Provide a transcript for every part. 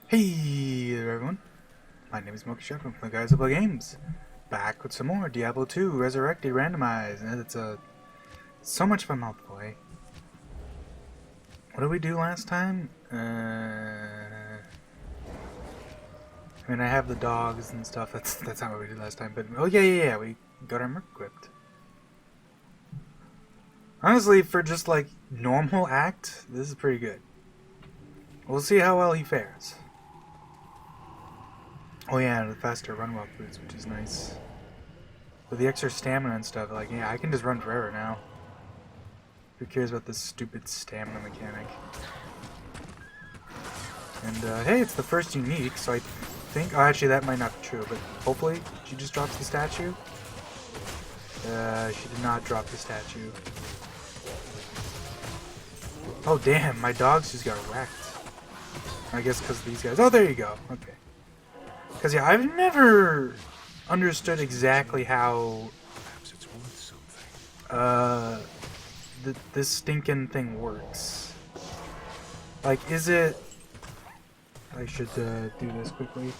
Hey there everyone, my name is Mocha Chef from the Guys Who Play Games. Back with some more Diablo 2 Resurrected Randomizer, and it's so much of a mouthful, eh? What did we do last time? I mean, I have the dogs and stuff, that's not what we did last time, but oh yeah, we got our merc equipped. Honestly, for just like normal act, this is pretty good. We'll see how well he fares. Oh yeah, and the faster run walk boots, which is nice. With the extra stamina and stuff, like, yeah, I can just run forever now. Who cares about this stupid stamina mechanic? And, hey, it's the first unique, so I think... Oh, actually, that might not be true, but hopefully she just drops the statue. She did not drop the statue. Oh, damn, my dogs just got wrecked. I guess because these guys... Oh, there you go. Okay. Because, yeah, I've never understood exactly how Perhaps it's worth something. this stinking thing works. Like, is it... I should do this quickly.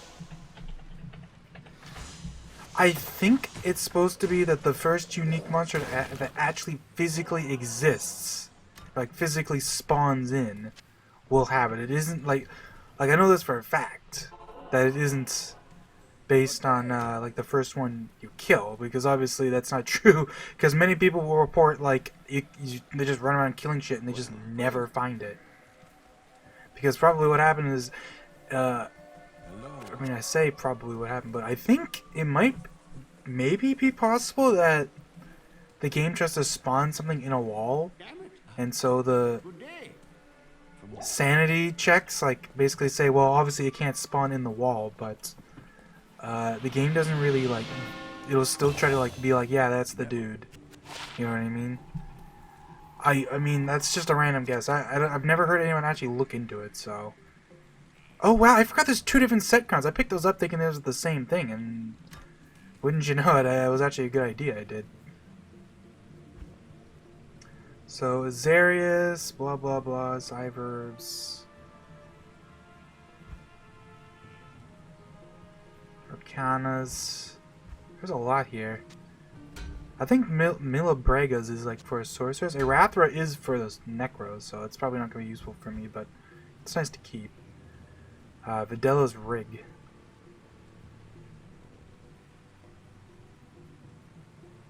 I think it's supposed to be that the first unique monster that actually physically exists, like physically spawns in, will have it. It isn't like I know this for a fact, that it isn't based on like the first one you kill, because obviously that's not true, because many people will report like they just run around killing shit and they just never find it. Because probably what happened is, I mean, I say probably what happened, but I think it might maybe be possible that the game tries to spawn something in a wall, and so the sanity checks like basically say, well, obviously it can't spawn in the wall, but the game doesn't really like, it'll still try to like be like, yeah, that's the dude. You know what I mean? I mean, that's just a random guess. I've never heard anyone actually look into it, so... Oh, wow, I forgot there's two different set crowns. I picked those up thinking they was the same thing, and... Wouldn't you know it, it was actually a good idea I did. So, Azarius, blah blah blah, Zyverbs... Arcanas... There's a lot here. I think Milabregas is like for sorcerers. Erathra is for those Necros, so it's probably not going to be useful for me, but it's nice to keep. Vidella's Rig.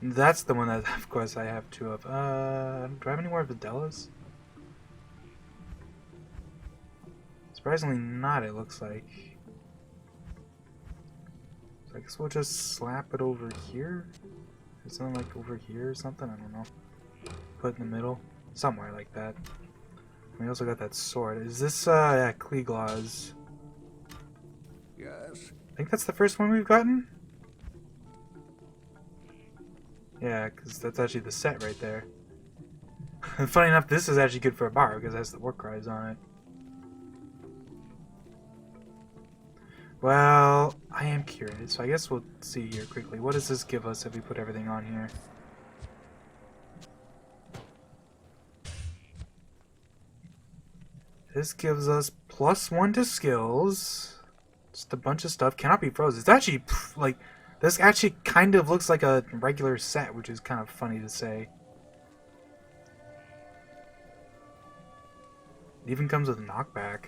That's the one that, of course, I have two of. Do I have any more Videllas? Surprisingly not, it looks like. So I guess we'll just slap it over here. Something like over here or something, I don't know. Put it in the middle. Somewhere like that. We also got that sword. Is this, yeah, Kleeglaws. Yes. I think that's the first one we've gotten? Yeah, because that's actually the set right there. And funny enough, this is actually good for a bar because it has the war cries on it. Well, I am curious, so I guess we'll see here quickly. What does this give us if we put everything on here? This gives us +1 to skills. Just a bunch of stuff. Cannot be frozen. It's actually, like, this actually kind of looks like a regular set, which is kind of funny to say. It even comes with knockback.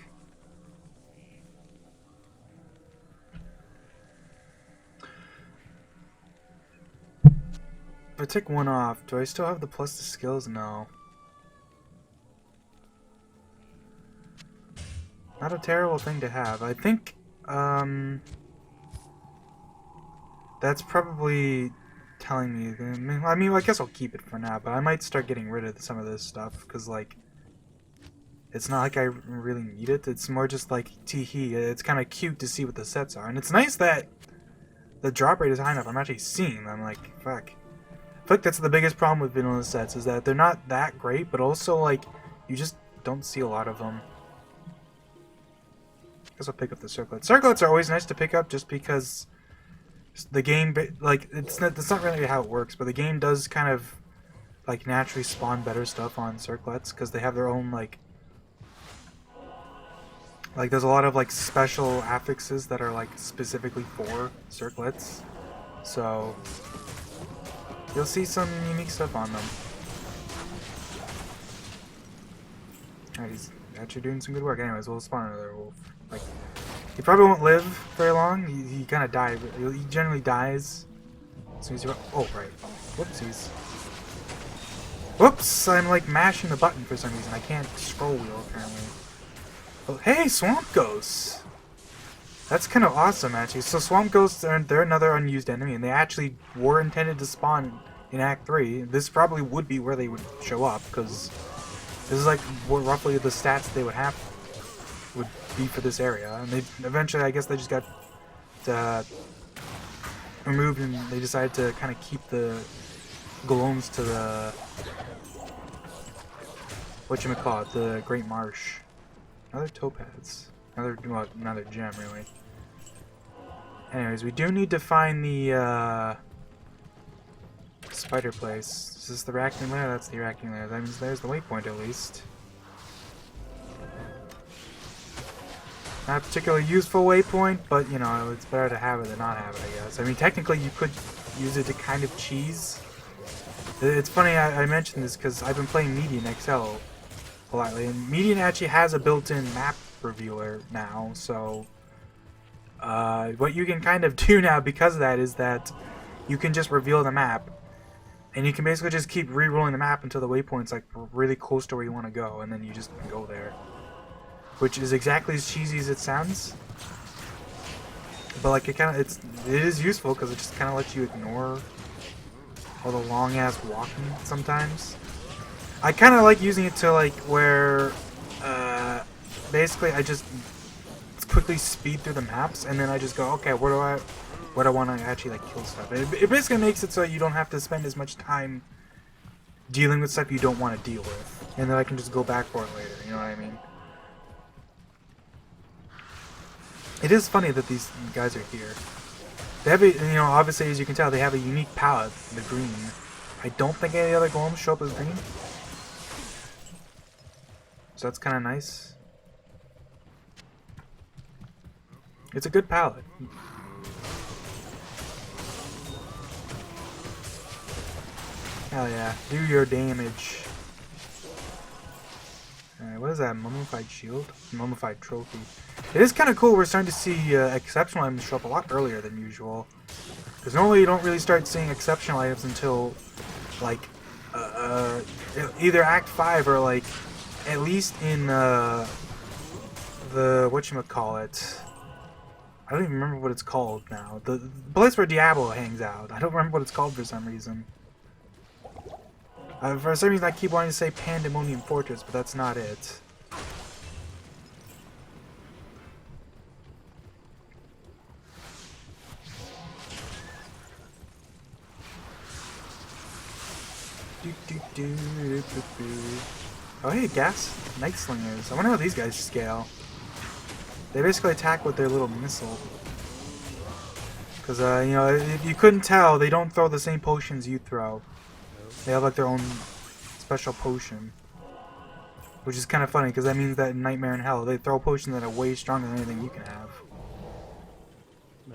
If I take one off, do I still have the plus to skills? No. Not a terrible thing to have. I think, that's probably telling me... I mean, I guess I'll keep it for now, but I might start getting rid of some of this stuff, because, like, it's not like I really need it. It's more just like, tee-hee, it's kind of cute to see what the sets are. And it's nice that the drop rate is high enough. I'm actually seeing them, like, fuck. I feel like that's the biggest problem with vanilla sets, is that they're not that great, but also, like, you just don't see a lot of them. I guess I'll pick up the circlets. Circlets are always nice to pick up just because the game, like, that's not really how it works, but the game does kind of, like, naturally spawn better stuff on circlets because they have their own, like Like, there's a lot of, like, special affixes that are, like, specifically for circlets. So, you'll see some unique stuff on them. Alright, he's actually doing some good work. Anyways, we'll spawn another wolf. Like, he probably won't live very long. He kind of died. He generally dies as soon as you... Oh, right. Whoopsies. Whoops! I'm, like, mashing the button for some reason. I can't scroll wheel, apparently. Oh, hey, swamp ghosts! That's kind of awesome, actually. So swamp ghosts, they're another unused enemy, and they actually were intended to spawn in Act 3. This probably would be where they would show up, because this is like what roughly the stats they would have would be for this area. And they eventually, I guess, they just got removed, and they decided to kind of keep the golems to the whatchamacallit, the Great Marsh. Another topaz. Another gem, really. Anyways, we do need to find the spider place. Is this the Arachne lair? That's the Arachne lair. That means there's the waypoint, at least. Not a particularly useful waypoint, but, you know, it's better to have it than not have it, I guess. I mean, technically, you could use it to kind of cheese. It's funny I mentioned this because I've been playing Median XL a lot lately, and Median actually has a built-in map revealer now, so what you can kind of do now because of that is that you can just reveal the map, and you can basically just keep re-rolling the map until the waypoint's like really close to where you want to go, and then you just go there, which is exactly as cheesy as it sounds, but like it is useful because it just kind of lets you ignore all the long ass walking sometimes. I kind of like using it to like where basically I just quickly speed through the maps, and then I just go, okay, where do I want to actually like kill stuff. It basically makes it so you don't have to spend as much time dealing with stuff you don't want to deal with, and then I can just go back for it later. You know what I mean? It is funny that these guys are here. They have a, you know, obviously as you can tell, they have a unique palette, the green. I don't think any other golems show up as green. So that's kind of nice. It's a good palette. Hell yeah, do your damage. Alright, what is that? Mummified shield? Mummified trophy. It is kind of cool, we're starting to see exceptional items show up a lot earlier than usual. Because normally you don't really start seeing exceptional items until, like, either Act 5 or, like, at least in, the, whatchamacallit. I don't even remember what it's called now. The place where Diablo hangs out. I don't remember what it's called for some reason. For some reason I keep wanting to say Pandemonium Fortress, but that's not it. Oh hey, gas night slingers. I wonder how these guys scale. They basically attack with their little missile. Because, you know, if you couldn't tell, they don't throw the same potions you throw. They have, like, their own special potion. Which is kind of funny, because that means that in Nightmare in Hell, they throw potions that are way stronger than anything you can have.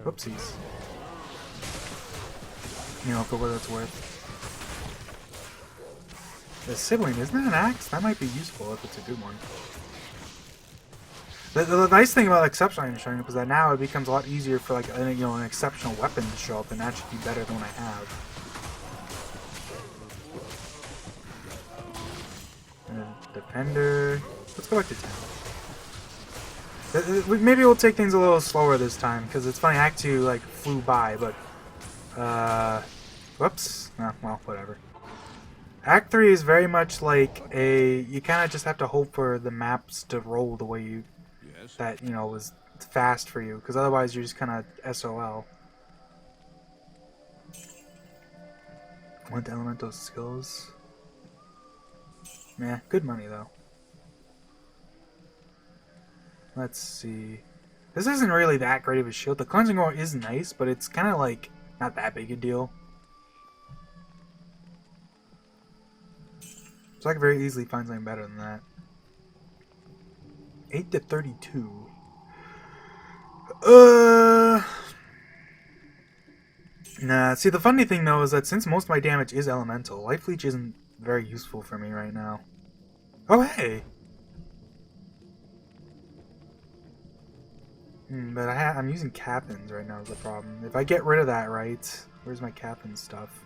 Whoopsies. You know, for what it's worth. The sibling, isn't that an axe? That might be useful if it's a good one. The nice thing about exceptional items showing up is that now it becomes a lot easier for like you know, an exceptional weapon to show up and actually be better than what I have. And Defender. Let's go back to town. Maybe we'll take things a little slower this time because it's funny. Act 2 like flew by, but whoops. Well, whatever. Act 3 is very much like you kind of just have to hope for the maps to roll the way you. That, you know, was fast for you, because otherwise you're just kind of SOL. Want elemental skills? Nah, good money though. Let's see. This isn't really that great of a shield. The cleansing ore is nice, but it's kind of like not that big a deal. So I could very easily find something better than that. 8 to 32. Nah, see, the funny thing, though, is that since most of my damage is elemental, Life Leech isn't very useful for me right now. Oh, hey! But I'm using Captains right now is the problem. If I get rid of that, right... Where's my Captain stuff?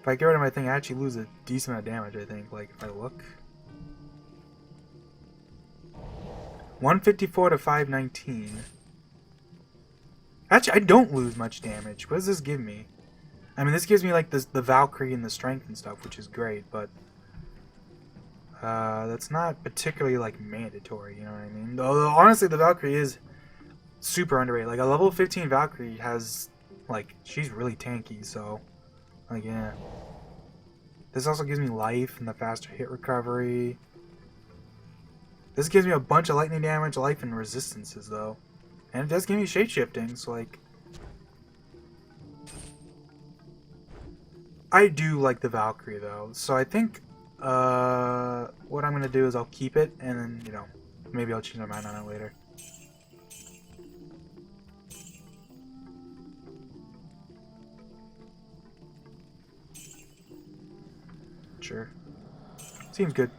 If I get rid of my thing, I actually lose a decent amount of damage, I think. Like, if I look... 154 to 519. Actually, I don't lose much damage. What does this give me? I mean, this gives me, like, the Valkyrie and the Strength and stuff, which is great, but... that's not particularly, like, mandatory, you know what I mean? Though, honestly, the Valkyrie is super underrated. Like, a level 15 Valkyrie has, like, she's really tanky, so... Like, yeah. This also gives me life and the faster hit recovery. This gives me a bunch of lightning damage, life, and resistances, though. And it does give me shape-shifting, so, like... I do like the Valkyrie, though. So I think, what I'm going to do is I'll keep it, and then, you know, maybe I'll change my mind on it later. Sure. Seems good.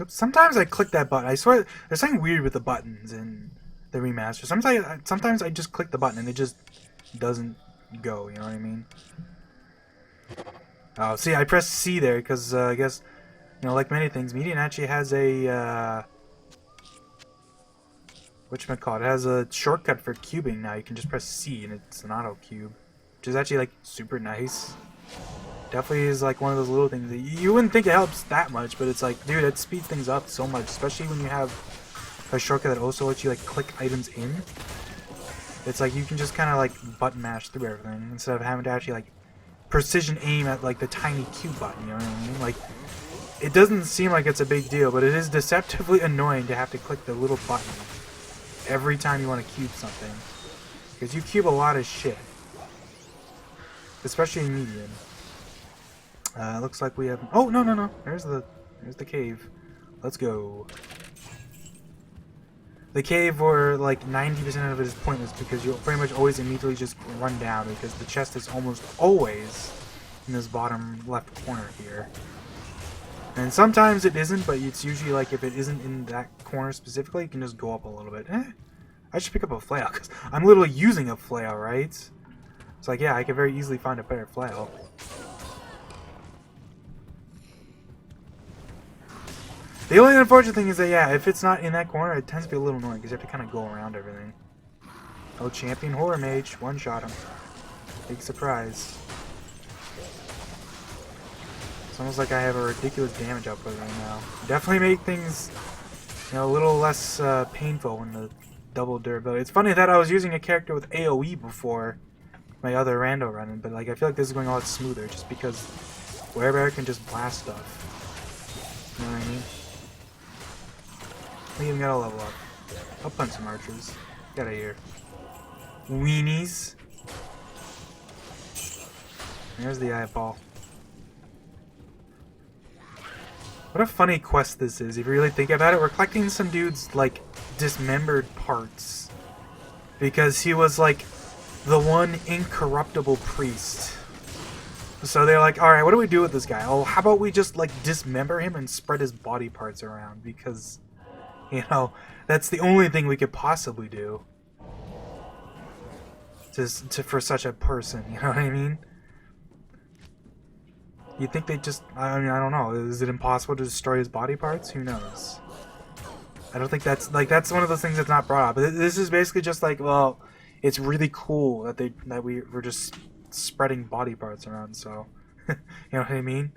Sometimes I click that button. I swear, there's something weird with the buttons in the remaster. Sometimes I just click the button and it just doesn't go. You know what I mean? Oh, see, I pressed C there because I guess, you know, like many things, Median actually has a whatchamacallit, it has a shortcut for cubing now. You can just press C and it's an auto cube, which is actually like super nice. Definitely is like one of those little things that you wouldn't think it helps that much, but it's like, dude, it speeds things up so much, especially when you have a shortcut that also lets you like click items in. It's like you can just kind of like button mash through everything instead of having to actually like precision aim at like the tiny Q button, you know what I mean? Like, it doesn't seem like it's a big deal, but it is deceptively annoying to have to click the little button every time you want to cube something, because you cube a lot of shit, especially in medium. Looks like we have... Oh, no. There's the cave. Let's go. The cave where, like, 90% of it is pointless because you'll pretty much always immediately just run down because the chest is almost always in this bottom left corner here. And sometimes it isn't, but it's usually, like, if it isn't in that corner specifically, you can just go up a little bit. I should pick up a flail because I'm literally using a flail, right? It's like, yeah, I could very easily find a better flail. The only unfortunate thing is that, yeah, if it's not in that corner, it tends to be a little annoying because you have to kind of go around everything. Oh, champion horror mage. One-shot him. Big surprise. It's almost like I have a ridiculous damage output right now. Definitely make things, you know, a little less painful when the double durability. It's funny that I was using a character with AoE before my other rando run, but like I feel like this is going a lot smoother just because wherever I can just blast stuff. You know what I mean? We even gotta level up. I'll punch some archers. Get out of here. Weenies. There's the eyeball. What a funny quest this is, if you really think about it. We're collecting some dude's, like, dismembered parts. Because he was, like, the one incorruptible priest. So they're like, alright, what do we do with this guy? Oh, how about we just, like, dismember him and spread his body parts around? Because... you know, that's the only thing we could possibly do for such a person, you know what I mean? You think they just, I mean, I don't know, is it impossible to destroy his body parts? Who knows? I don't think that's, like, that's one of those things that's not brought up. But this is basically just like, well, it's really cool that we're just spreading body parts around, so, you know what I mean?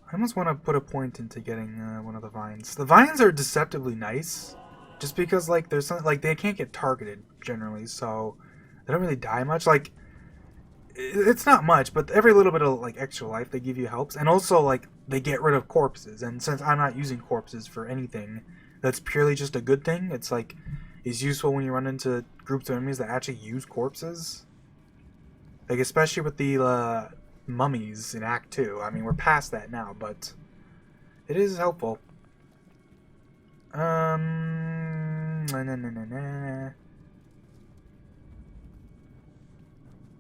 I almost want to put a point into getting one of the vines. The vines are deceptively nice, just because like there's something like they can't get targeted generally, so they don't really die much. Like it's not much, but every little bit of like extra life they give you helps, and also like they get rid of corpses. And since I'm not using corpses for anything, that's purely just a good thing. It's like it's useful when you run into groups of enemies that actually use corpses. Like especially with the mummies in Act 2. I mean, we're past that now, but it is helpful. Nah.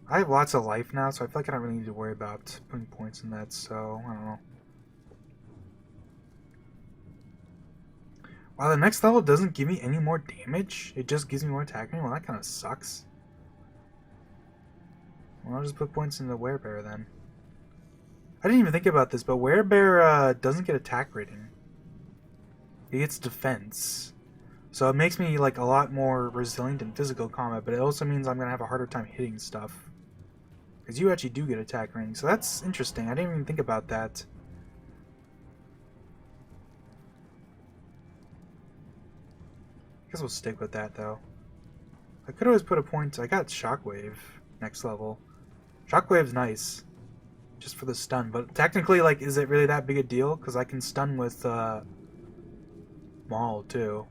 I have lots of life now, so I feel like I don't really need to worry about putting points in that, so I don't know. Wow, the next level doesn't give me any more damage? It just gives me more attack. Well, that kind of sucks. Well, I'll just put points in the werebear then. I didn't even think about this, but werebear doesn't get attack rating. He gets defense. So it makes me like a lot more resilient in physical combat, but it also means I'm going to have a harder time hitting stuff. Because you actually do get attack rating, so that's interesting. I didn't even think about that. I guess we'll stick with that though. I could always put a point. I got Shockwave next level. Shockwave's nice, just for the stun. But technically, like, is it really that big a deal? Because I can stun with Maul too.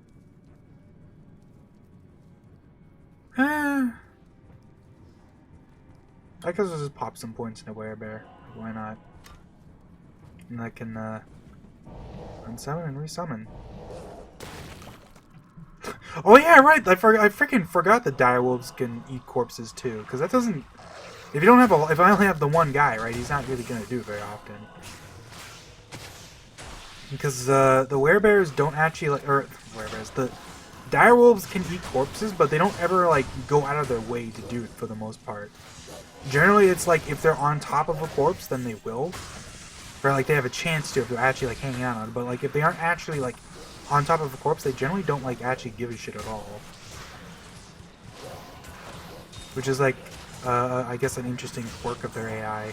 I guess I'll just pop some points into Werebear. Why not? And I can unsummon and resummon. Oh yeah, right. I freaking forgot that direwolves can eat corpses too. Because that doesn't. If you don't have if I only have the one guy, right, he's not really gonna do it very often. Because the werebears don't actually or werebears, the direwolves can eat corpses, but they don't ever like go out of their way to do it for the most part. Generally, it's like if they're on top of a corpse, then they will, or like they have a chance to if they're actually like hanging out on it. But like if they aren't actually like on top of a corpse, they generally don't like actually give a shit at all. Which is like, I guess an interesting quirk of their AI.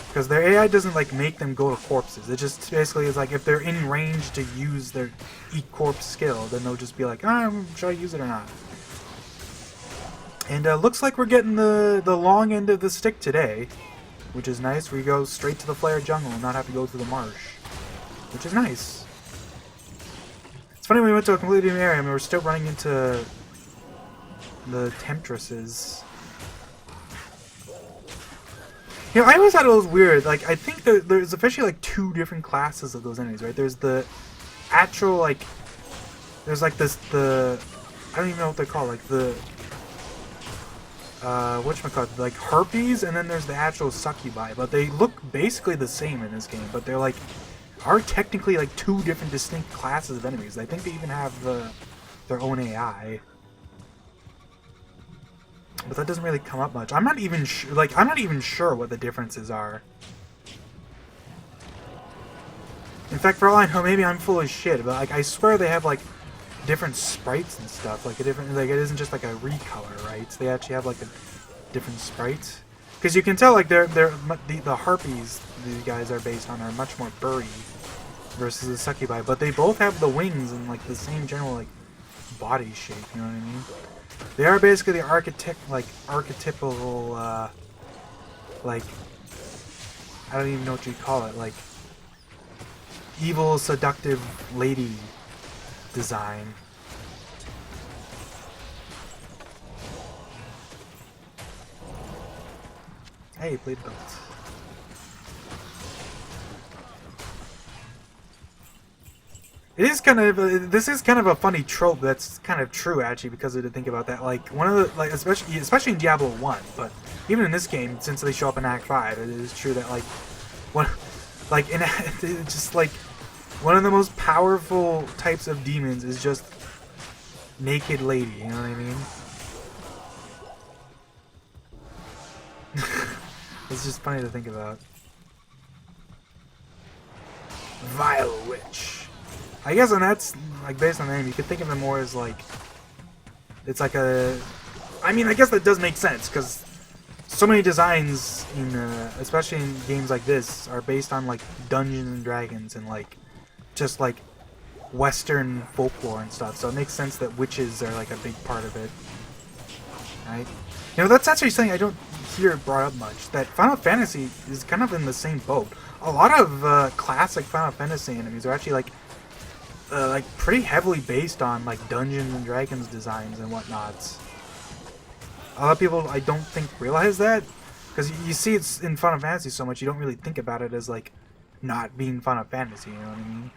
Because their AI doesn't like make them go to corpses. It just basically is like if they're in range to use their eat corpse skill, then they'll just be like, should I use it or not? And looks like we're getting the long end of the stick today, which is nice. We go straight to the Flare Jungle and not have to go through the marsh, which is nice. It's funny we went to a completely new area and we were still running into the Temptresses. You know, I always thought it was weird. Like, I think there's officially like two different classes of those enemies, right? There's the actual like, there's like this I don't even know what they're called, like the whatchamacallit, like harpies, and then there's the actual succubi. But they look basically the same in this game, but they're like are technically like two different distinct classes of enemies. I think they even have their own AI. But that doesn't really come up much. I'm not even sure what the differences are. In fact, for all I know, maybe I'm full of shit. But like, I swear they have like different sprites and stuff. Like a different, like it isn't just like a recolor, right? They actually have like a different sprite. Because you can tell like the harpies these guys are based on are much more burry versus the succubi. But they both have the wings and like the same general like body shape. You know what I mean? They are basically the archetypical, like, I don't even know what you'd call it, like, evil, seductive lady design. Hey, blade belt. It is kind of this is kind of a funny trope that's kind of true actually, because to think about that, like one of the like especially in Diablo 1, but even in this game, since they show up in Act 5, it is true that like it's just like one of the most powerful types of demons is just naked lady. You know what I mean? It's just funny to think about. Vile Witch. I guess, and that's like based on the name, you could think of it more as like it's like a. I mean, I guess that does make sense because so many designs in, especially in games like this, are based on like Dungeons and Dragons and like just like Western folklore and stuff. So it makes sense that witches are like a big part of it, right? You know, that's actually something I don't hear brought up much. That Final Fantasy is kind of in the same boat. A lot of classic Final Fantasy enemies are actually like pretty heavily based on like Dungeons and Dragons designs and whatnots. A lot of people I don't think realize that, Because you see it's in Final Fantasy so much, you don't really think about it as, like, not being Final Fantasy, you know what I mean?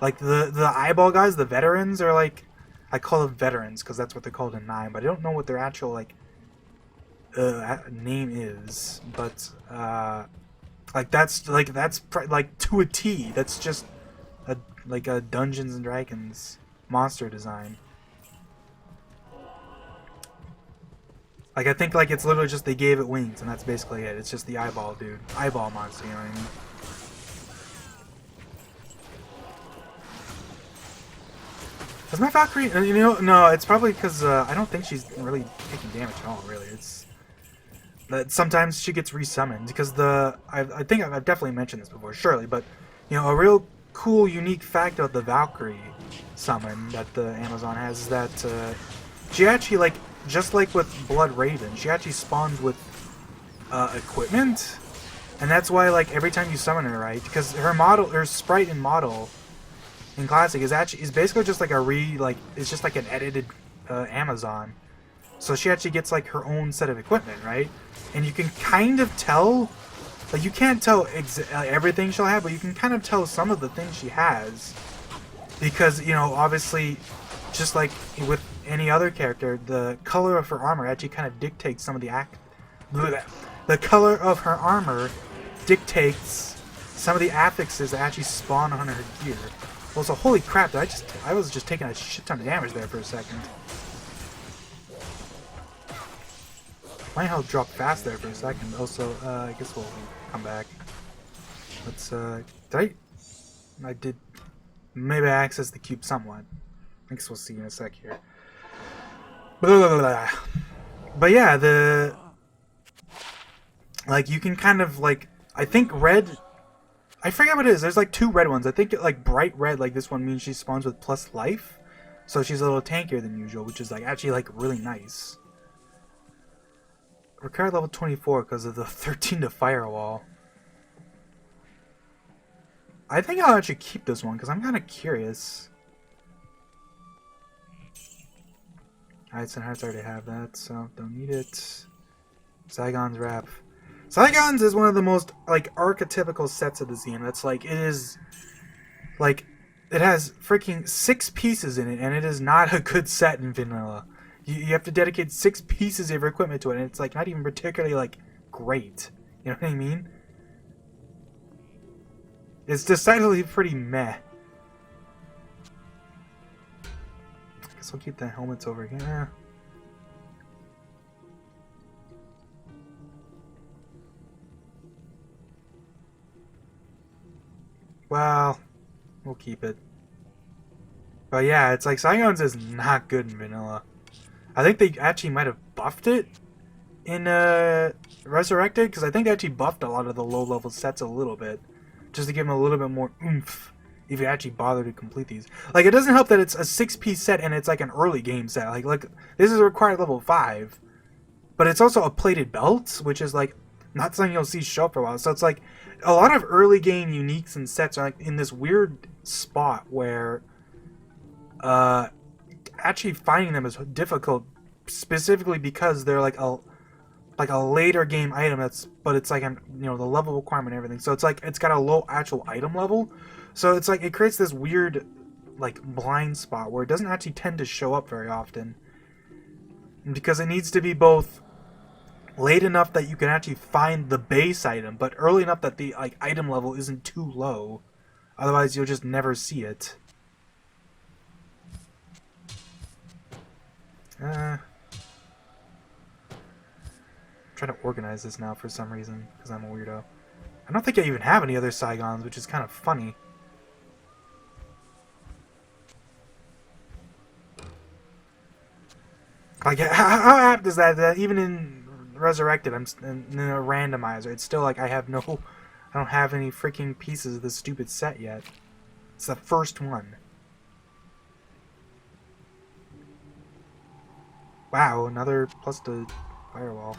Like, the eyeball guys, the veterans, are, like... I call them veterans, because that's what they're called in 9, but I don't know what their actual, like, name is. But, like, that's to a T. That's just, a Dungeons and Dragons monster design. Like, I think, like, it's literally just they gave it wings, and that's basically it. It's just the eyeball dude. Eyeball monster, you know what I mean? Is my Valkyrie... You know, no, it's probably because, I don't think she's really taking damage at all, really. It's... that sometimes she gets resummoned, because I think I've definitely mentioned this before, surely, but, you know, a real cool, unique fact of the Valkyrie summon that the Amazon has is that, she actually, like... just like with Blood Raven, she actually spawns with equipment, and that's why, like, every time you summon her, right? Because her sprite and model in Classic is basically just like it's just like an edited Amazon. So she actually gets like her own set of equipment, right? And you can kind of tell, like, you can't tell everything she'll have, but you can kind of tell some of the things she has, because, you know, obviously, just like with any other character, the color of her armor actually kind of dictates some of the color of her armor dictates some of the affixes that actually spawn on her gear. Well, so holy crap! I was just taking a shit ton of damage there for a second. My health dropped fast there for a second. Also, I guess we'll come back. Let's I did. Maybe I accessed the cube somewhat. I guess we'll see in a sec here. Blah, blah, blah, blah. But yeah, like, you can kind of, like, I think red, I forget what it is. There's like 2 red ones. I think like bright red, like this one, means she spawns with plus life, so she's a little tankier than usual, which is like actually like really nice. Required level 24 because of the 13 to firewall. I think I'll actually keep this one because I'm kind of curious. Heights and Hearts already have that, so don't need it. Zygon's Wrap. Zygon's is one of the most, like, archetypical sets of the Xen. That's like, it is, like, it has freaking 6 pieces in it, and it is not a good set in vanilla. You have to dedicate 6 pieces of your equipment to it, and it's, like, not even particularly, like, great. You know what I mean? It's decidedly pretty meh. Guess I'll keep the helmets over here. Well, we'll keep it. But yeah, it's like Zygon's is not good in vanilla. I think they actually might have buffed it in Resurrected, because I think they actually buffed a lot of the low-level sets a little bit, just to give them a little bit more oomph if you actually bother to complete these. Like, it doesn't help that it's a 6-piece set and it's like an early game set. Like this is a required level 5, but it's also a plated belt, which is like not something you'll see show up for a while. So it's like a lot of early game uniques and sets are like in this weird spot where actually finding them is difficult, specifically because they're like a later game item but it's like the level requirement and everything. So it's like it's got a low actual item level. So it's like it creates this weird like blind spot where it doesn't actually tend to show up very often. Because it needs to be both late enough that you can actually find the base item, but early enough that the like item level isn't too low. Otherwise you'll just never see it. I'm trying to organize this now for some reason, because I'm a weirdo. I don't think I even have any other Saigons, which is kind of funny. Like, how apt is that even in Resurrected, I'm in a randomizer, it's still like I don't have any freaking pieces of this stupid set yet. It's the first one. Wow, another plus to firewall.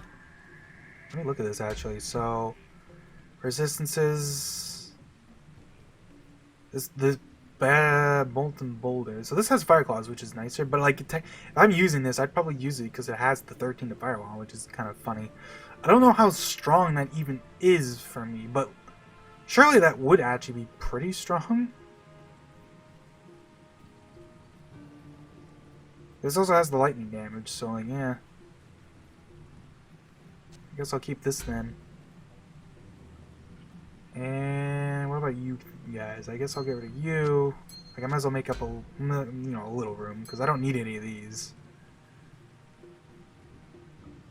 Let me look at this actually. So, resistances. This molten boulder. So this has fire claws, which is nicer. But like, if I'm using this, I'd probably use it because it has the 13 to firewall, which is kind of funny. I don't know how strong that even is for me, but surely that would actually be pretty strong. This also has the lightning damage, so like, yeah. I guess I'll keep this then. And what about you guys? I guess I'll get rid of you. Like, I might as well make up a, a little room, because I don't need any of these.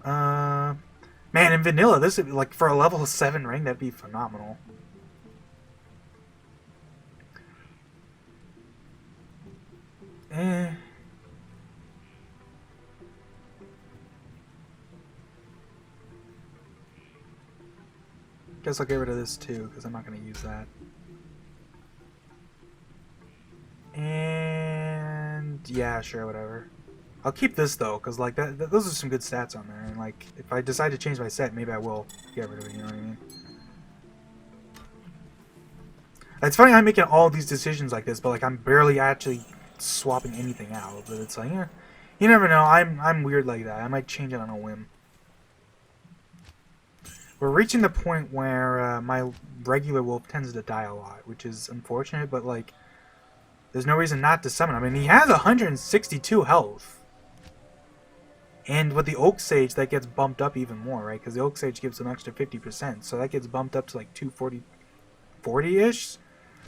Man, in vanilla, this would be, like, for a level 7 ring, that'd be phenomenal. Guess I'll get rid of this too, because I'm not going to use that. And yeah, sure, whatever. I'll keep this though, because like those are some good stats on there. And like, if I decide to change my set, maybe I will get rid of it. You know what I mean? It's funny I'm making all these decisions like this, but like I'm barely actually swapping anything out. But it's like, yeah, you never know. I'm weird like that. I might change it on a whim. We're reaching the point where my regular wolf tends to die a lot, which is unfortunate, but like, there's no reason not to summon him. I mean, he has 162 health. And with the Oak Sage, that gets bumped up even more, right? Because the Oak Sage gives an extra 50%, so that gets bumped up to like 240, 40-ish.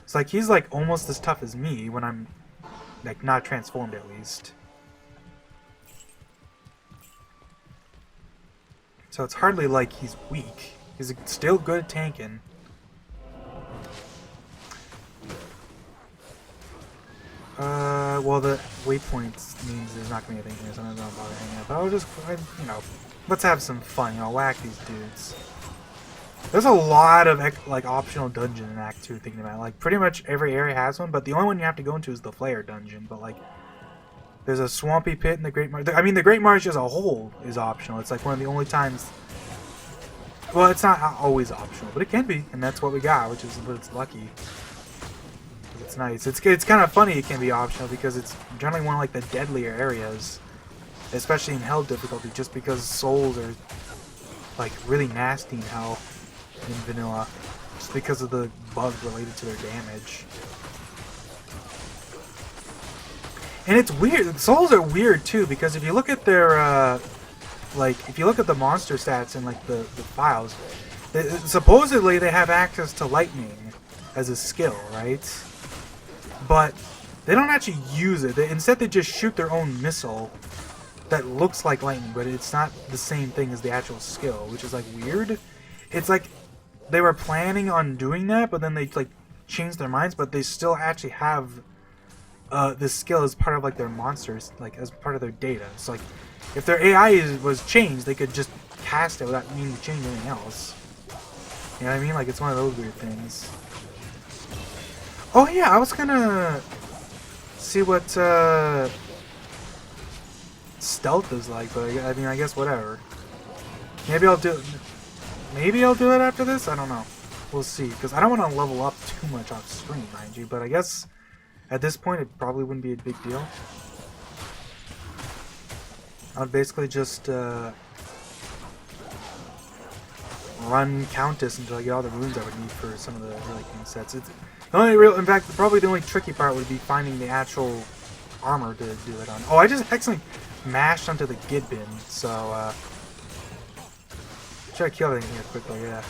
It's like, he's like almost as tough as me when I'm like not transformed at least. So it's hardly like he's weak. He's still good at tanking. Well, the waypoints means there's not going to be anything here, so I'm not going to bother hanging out. But I'll just, let's have some fun, whack these dudes. There's a lot of, like, optional dungeon in Act 2, thinking about it. Like, pretty much every area has one, but the only one you have to go into is the Flare dungeon. But, like, there's a swampy pit in the Great Marsh. I mean, the Great Marsh as a whole is optional. It's, like, one of the only times... Well, it's not always optional, but it can be, and that's what we got, which is, but it's lucky. It's nice. It's kind of funny it can be optional because it's generally one of like the deadlier areas, especially in Hell difficulty, just because souls are like really nasty in Hell in vanilla, just because of the bug related to their damage. And it's weird. Souls are weird too because if you look at their if you look at the monster stats in like the files, supposedly they have access to lightning as a skill, right? But they don't actually use it. Instead, they just shoot their own missile that looks like lightning, but it's not the same thing as the actual skill, which is like weird. It's like they were planning on doing that, but then they like changed their minds. But they still actually have this skill as part of like their monsters, like as part of their data. So like, if their AI was changed, they could just cast it without needing to change anything else. You know what I mean? Like it's one of those weird things. Oh yeah, I was gonna see what stealth is like, but I mean, I guess whatever. Maybe I'll do it after this. I don't know. We'll see, because I don't want to level up too much off screen, mind you. But I guess at this point, it probably wouldn't be a big deal. I would basically just run Countess until I get all the runes I would need for some of the really cool sets. In fact, probably the only tricky part would be finding the actual armor to do it on. Oh, I just accidentally mashed onto the Gid bin, so try to kill everything here quickly, yeah.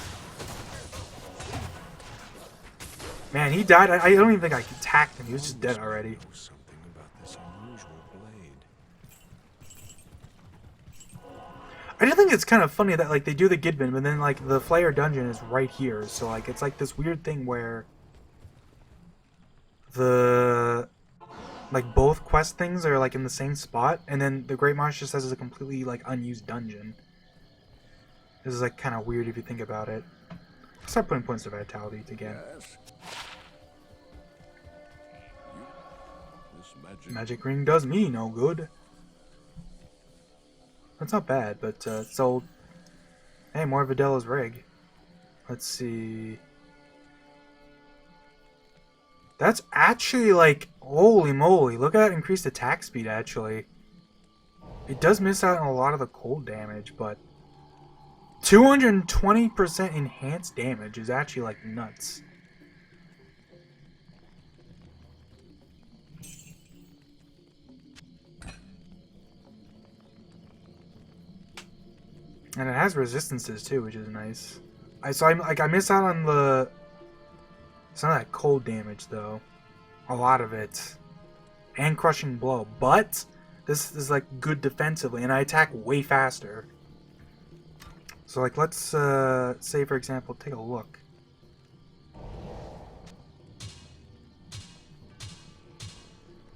Man, he died. I don't even think I attacked him. He was just dead already. Something about this unusual blade. I just think it's kind of funny that like they do the Gid bin, but then like the Flayer dungeon is right here. So like it's like this weird thing where both quest things are like in the same spot, and then the Great Marsh just has a completely like unused dungeon. This is like kind of weird if you think about it. Start putting points of vitality again. Yes. This Magic ring does me no good. That's not bad, but it's old. Hey, more Vidella's rig. Let's see. That's actually like, holy moly, look at that increased attack speed actually. It does miss out on a lot of the cold damage, but 220% enhanced damage is actually like nuts. And it has resistances too, which is nice. I miss out on some of that cold damage though. A lot of it. And crushing blow. But this is like good defensively, and I attack way faster. So like let's say for example, take a look.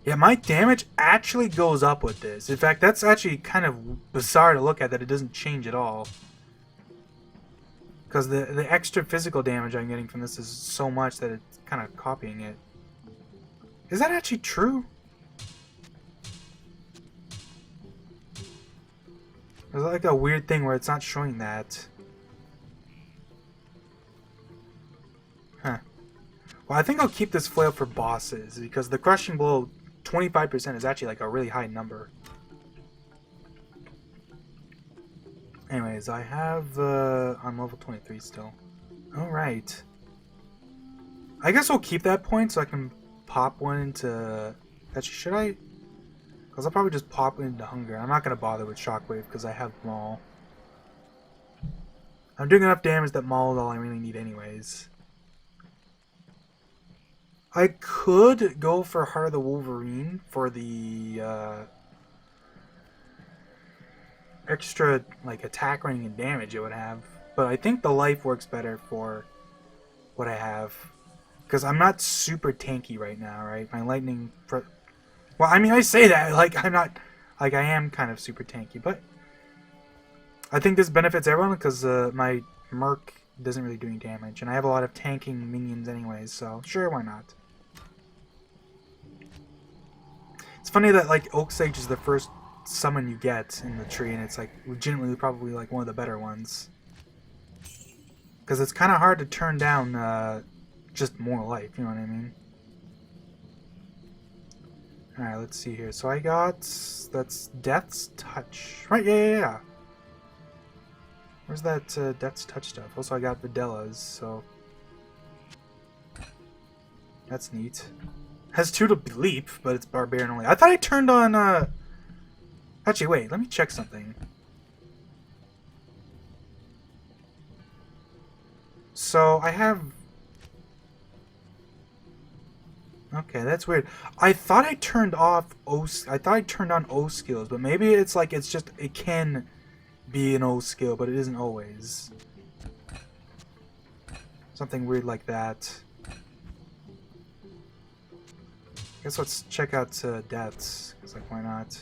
Yeah, my damage actually goes up with this. In fact, that's actually kind of bizarre to look at that it doesn't change at all. Because the extra physical damage I'm getting from this is so much that it's kind of copying it. Is that actually true? There's like a weird thing where it's not showing that. Huh. Well, I think I'll keep this flail for bosses, because the crushing blow 25% is actually like a really high number. Anyways, I have I'm level 23 still. Alright. I guess I'll keep that point so I can pop one into... Actually, should I? Because I'll probably just pop into hunger. I'm not going to bother with shockwave because I have maul. I'm doing enough damage that maul is all I really need anyways. I could go for Heart of the Wolverine for the extra like attack rating and damage it would have, but I think the life works better for what I have because I'm not super tanky right now, right? My lightning, well, I mean I say that like I'm not, like I am kind of super tanky, but I think this benefits everyone because my Merc doesn't really do any damage, and I have a lot of tanking minions anyways, so sure, why not? It's funny that like Oak Sage is the first summon you get in the tree, and it's like legitimately probably like one of the better ones. Because it's kind of hard to turn down just more life, you know what I mean? Alright, let's see here. So I got... that's Death's Touch. Right, yeah. Where's that Death's Touch stuff? Also, I got Videla's, so... that's neat. Has 2 to leap, but it's Barbarian only. I thought I turned on, Actually, wait, let me check something. So, I have... okay, that's weird. I thought I turned off I thought I turned on O skills, but maybe it's like it's just... it can be an O skill, but it isn't always. Something weird like that. Guess let's check out deaths, because like why not?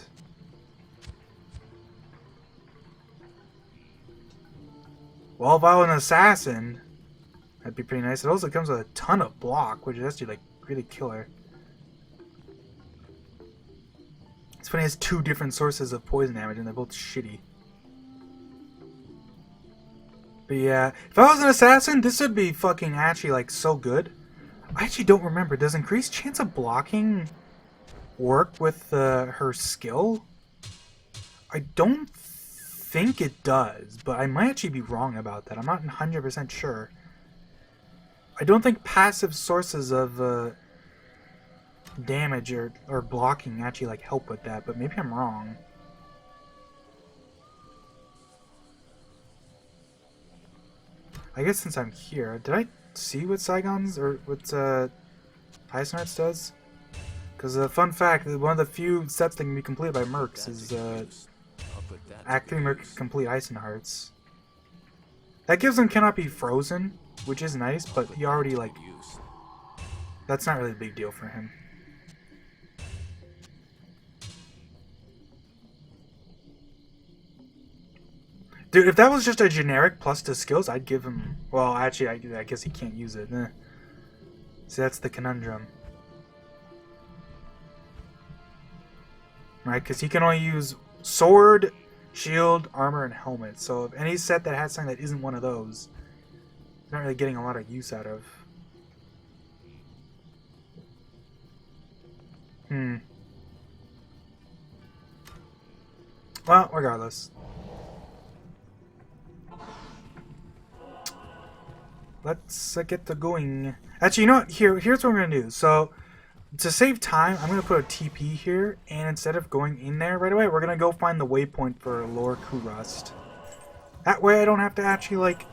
Well, if I was an assassin, that'd be pretty nice. It also comes with a ton of block, which is actually like really killer. It's funny, it has 2 different sources of poison damage and they're both shitty. But yeah, if I was an assassin, this would be fucking actually like so good. I actually don't remember. Does increased chance of blocking work with her skill? I don't think it does, but I might actually be wrong about that. I'm not 100% sure. I don't think passive sources of damage or blocking actually like help with that, but maybe I'm wrong. I guess since I'm here, did I see what Saigon's or what Eisenhart's does? Because fun fact, one of the few sets that can be completed by Mercs is Act 3 Merc complete Eisenhart's. That gives him cannot be frozen, which is nice, but he already like... that's not really a big deal for him. Dude, if that was just a generic plus to skills, I'd give him... well, actually, I guess he can't use it. See, that's the conundrum. Right, because he can only use sword, shield, armor, and helmet. So if any set that has something that isn't one of those, he's not really getting a lot of use out of. Well, regardless. let's get to going. Actually, you know what? Here's what we're gonna do. So, to save time, I'm gonna put a TP here, and instead of going in there right away, we're gonna go find the waypoint for Lower Kurast. That way, I don't have to actually like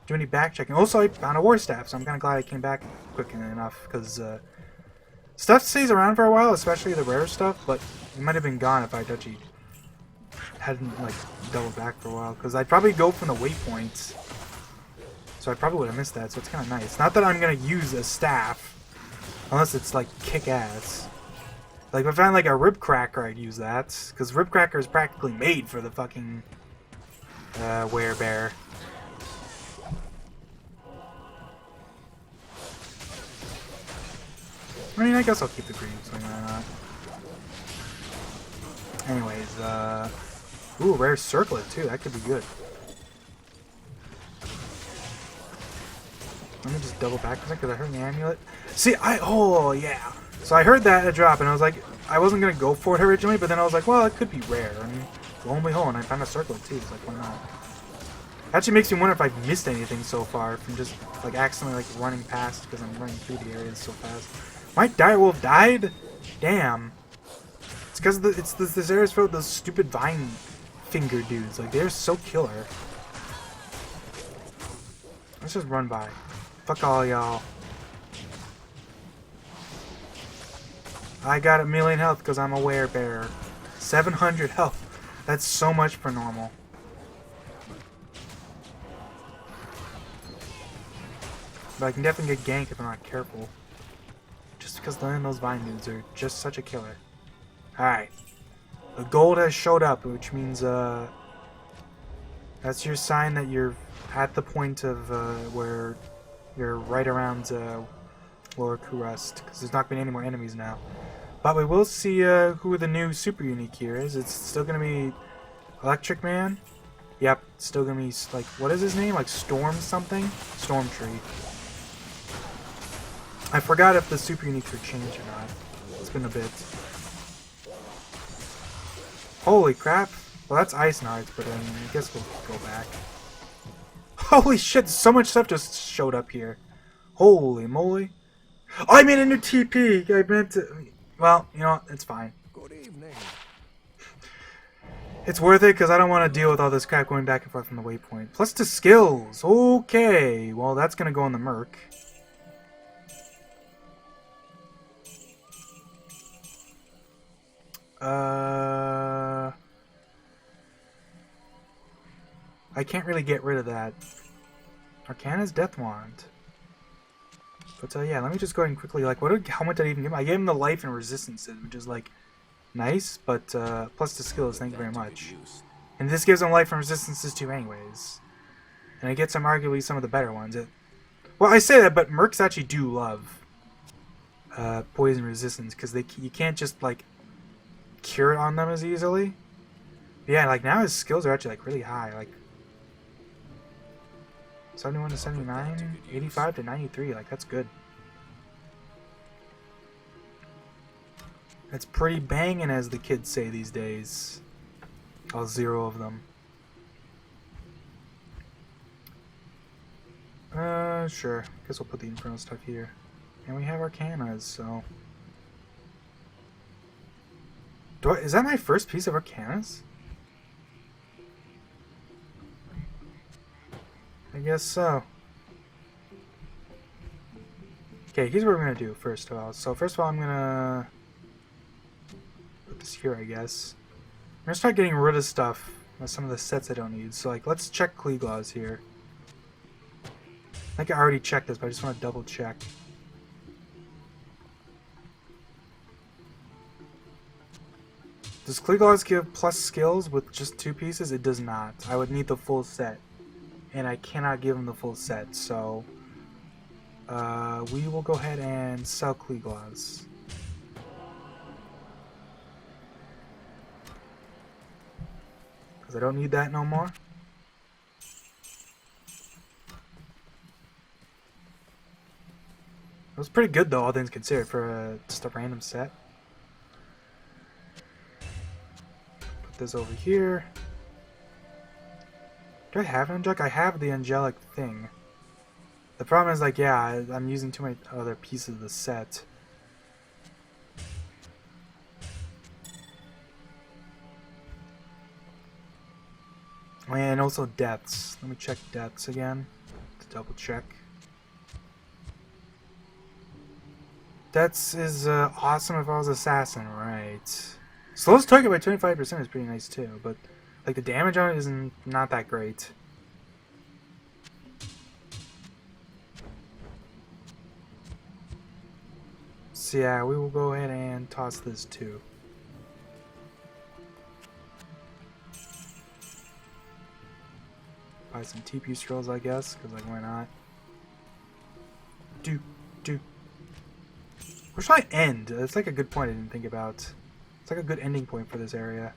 do any back checking. Also, I found a war staff, so I'm kind of glad I came back quick enough because stuff stays around for a while, especially the rare stuff. But it might have been gone if I'd actually hadn't like doubled back for a while, because I'd probably go from the waypoints. So I probably would have missed that, so it's kind of nice. Not that I'm going to use a staff, unless it's, like, kick-ass. Like, if I found, like, a rib cracker, I'd use that. Because rib cracker is practically made for the fucking werebear. I mean, I guess I'll keep the green swing, why not? Anyways, ooh, rare circlet, too. That could be good. Let me just double back a second because I heard the amulet. See, oh, yeah. So I heard that at drop, and I was like, I wasn't going to go for it originally, but then I was like, well, it could be rare. And lo and behold, and I found a circlet, too. It's like, why not? Actually makes me wonder if I've missed anything so far from just, like, accidentally, like, running past because I'm running through the areas so fast. My direwolf died? Damn. It's because this area's filled with those stupid vine finger dudes. Like, they're so killer. Let's just run by. Fuck all y'all. I got a million health because I'm a werebear. 700 health. That's so much for normal. But I can definitely get ganked if I'm not careful. Just because those vine dudes are just such a killer. Alright. The gold has showed up, which means that's your sign that you're at the point of where you're right around Lower Kurast, because there's not going to be any more enemies now. But we will see who the new super unique here is. It's still going to be Electric Man. Yep, it's still going to be, like, what is his name? Like Storm something? Storm Tree. I forgot if the super uniques were changed or not. It's been a bit. Holy crap. Well, that's Ice Nards, but I guess we'll go back. Holy shit, so much stuff just showed up here. Holy moly. Oh, I made a new TP! I meant to... Well, you know what? It's fine. Good evening. It's worth it because I don't want to deal with all this crap going back and forth from the waypoint. Plus the skills! Okay! Well, that's going to go in the Merc. I can't really get rid of that. Arcana's Death Wand. But yeah, let me just go ahead and quickly, like, how much did I even give him? I gave him the life and resistances, which is, like, nice, but, plus the skills, thank you very much. And this gives him life and resistances too anyways. And it gets him arguably some of the better ones. Well, I say that, but Mercs actually do love poison resistance, because you can't just, like, cure it on them as easily. But yeah, like, now his skills are actually, like, really high, like, 71 to 79, 85 to 93, like, that's good. That's pretty banging, as the kids say these days. All 0 of them. Sure. Guess we'll put the Infernal stuff here. And we have Arcanas, so... Is that my first piece of Arcanas? I guess so. Okay, here's what we're gonna do first of all. So first of all, I'm gonna put this here, I guess. I'm gonna start getting rid of stuff, some of the sets I don't need. So like, let's check Kleeglaws here. I think I already checked this, but I just want to double check. Does Kleeglaws give plus skills with just 2 pieces? It does not. I would need the full set. And I cannot give him the full set, so we will go ahead and sell Kleeglaws. Because I don't need that no more. It was pretty good though, all things considered, for just a random set. Put this over here. Do I have an angelic? I have the angelic thing. The problem is, like, yeah, I'm using too many other pieces of the set. Oh, yeah, and also deaths. Let me check deaths again to double check. Deaths is awesome if I was assassin, right? Slows target by 25% is pretty nice too, but like the damage on it is not that great. So yeah, we will go ahead and toss this too. Buy some TP scrolls, I guess, because like why not? Do. Where should I end? That's like a good point I didn't think about. It's like a good ending point for this area.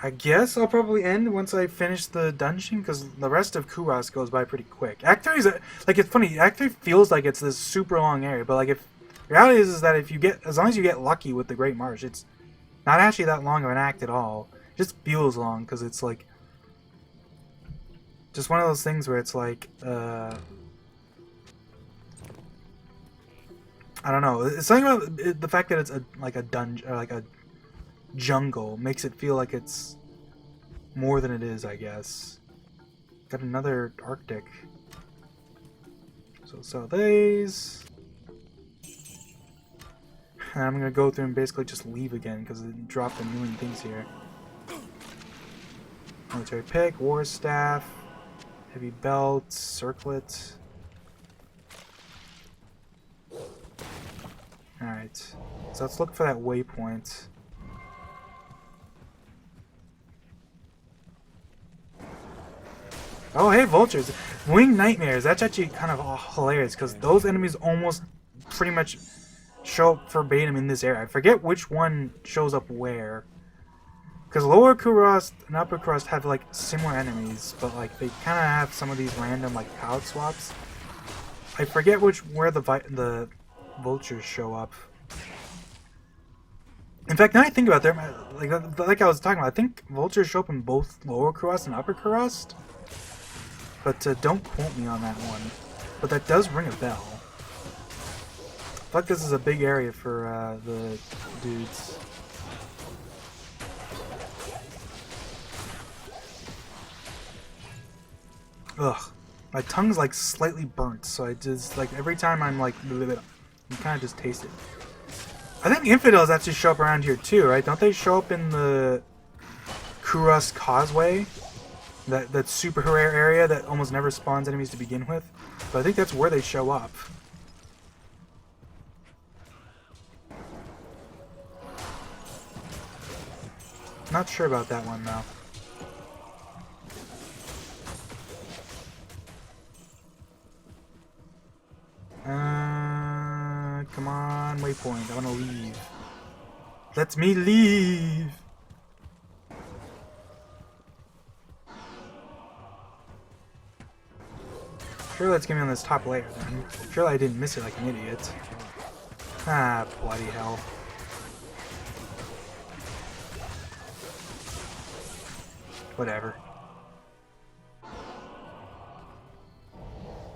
I guess I'll probably end once I finish the dungeon, because the rest of Kurast goes by pretty quick. Act 3 is, like, it's funny, Act 3 feels like it's this super long area, but like, if reality is that if you get, as long as you get lucky with the Great March, it's not actually that long of an act at all. It just feels long, because it's like, just one of those things where it's like, I don't know. It's something about the fact that it's like a dungeon, or like a jungle, makes it feel like it's more than it is, I guess. Got another Arctic. So sell these. And I'm gonna go through and basically just leave again because it dropped a million things here. Military pick, war staff, heavy belt, circlet. Alright, so let's look for that waypoint. Oh, hey, vultures! Winged nightmares, that's actually kind of hilarious, because those enemies almost pretty much show up verbatim in this area. I forget which one shows up where. Because Lower Kurast and Upper Kurast have, like, similar enemies, but, like, they kind of have some of these random, like, palette swaps. I forget where the vultures show up. In fact, now I think about it, like I was talking about, I think vultures show up in both Lower Kurast and Upper Kurast. But don't quote me on that one. But that does ring a bell. I feel like this is a big area for the dudes. Ugh. My tongue's like slightly burnt, so I just, like, every time I'm like, you kind of just taste it. I think infidels actually show up around here too, right? Don't they show up in the Kurast Causeway? That super rare area that almost never spawns enemies to begin with? But I think that's where they show up. Not sure about that one though. Come on, waypoint. I want to leave. Let me leave! Surely let's get me on this top layer then. Surely I didn't miss it like an idiot. Ah, bloody hell. Whatever.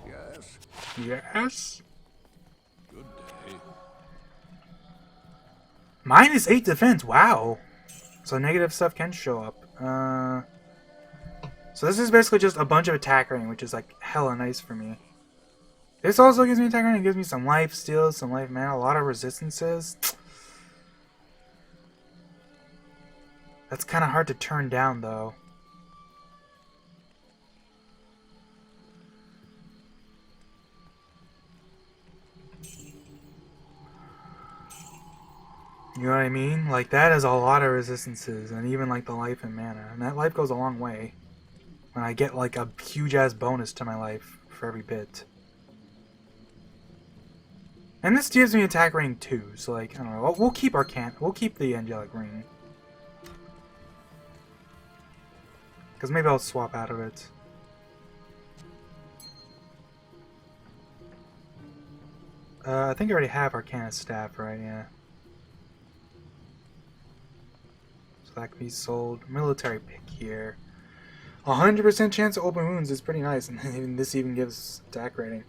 Yes. Yes? Good day. -8 defense, wow! So negative stuff can show up. So this is basically just a bunch of attack rating, which is like hella nice for me. This also gives me attack rating, it gives me some life steal, some life mana, a lot of resistances. That's kind of hard to turn down though. You know what I mean? Like, that is a lot of resistances, and even like the life and mana. And that life goes a long way. And I get like a huge ass bonus to my life for every bit. And this gives me attack rating 2, so like, I don't know. We'll keep we'll keep the angelic ring. Because maybe I'll swap out of it. I think I already have Arcana Staff, right? Yeah. So that can be sold. Military pick here. 100% chance of open wounds is pretty nice, and even this even gives attack rating.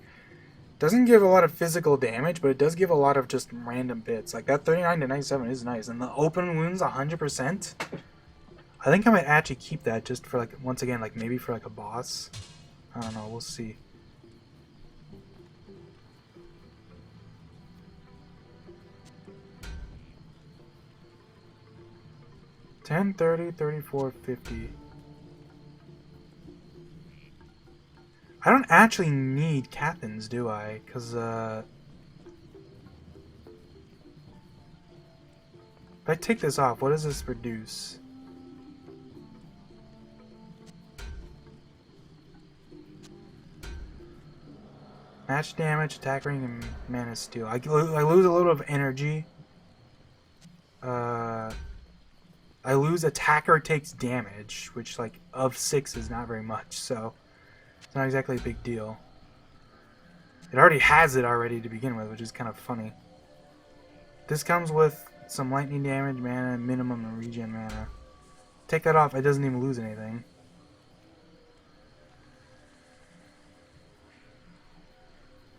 Doesn't give a lot of physical damage, but it does give a lot of just random bits. Like that 39 to 97 is nice, and the open wounds 100%. I think I might actually keep that just for like, once again, like maybe for like a boss. I don't know, we'll see. $10, $30, $34, $50. I don't actually need Cathins, do I? Because, if I take this off, what does this produce? Match damage, attack rating, and mana steal. I lose a little of energy. I lose attacker takes damage, which, like, of 6 is not very much, so it's not exactly a big deal. It already has it already to begin with, which is kind of funny. This comes with some lightning damage, mana, minimum, and regen mana. Take that off, it doesn't even lose anything.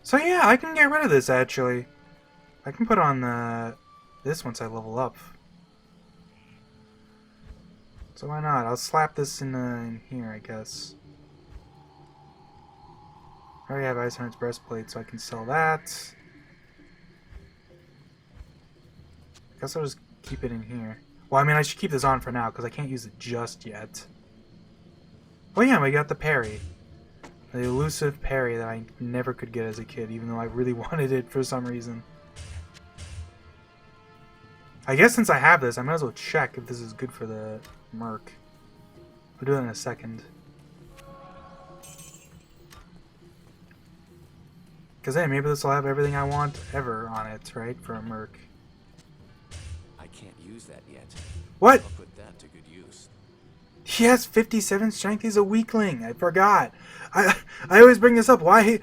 So yeah, I can get rid of this actually. I can put on this once I level up. So why not? I'll slap this in here, I guess. I already have Ice Hunter's breastplate, so I can sell that. I guess I'll just keep it in here. Well, I mean, I should keep this on for now, because I can't use it just yet. Oh yeah, we got the parry. The elusive parry that I never could get as a kid, even though I really wanted it for some reason. I guess since I have this, I might as well check if this is good for the Merc. We'll do that in a second. Because hey, maybe this will have everything I want ever on it, right? For a Merc. I can't use that yet. What? I'll put that to good use. He has 57 strength. He's a weakling. I forgot. I always bring this up. Why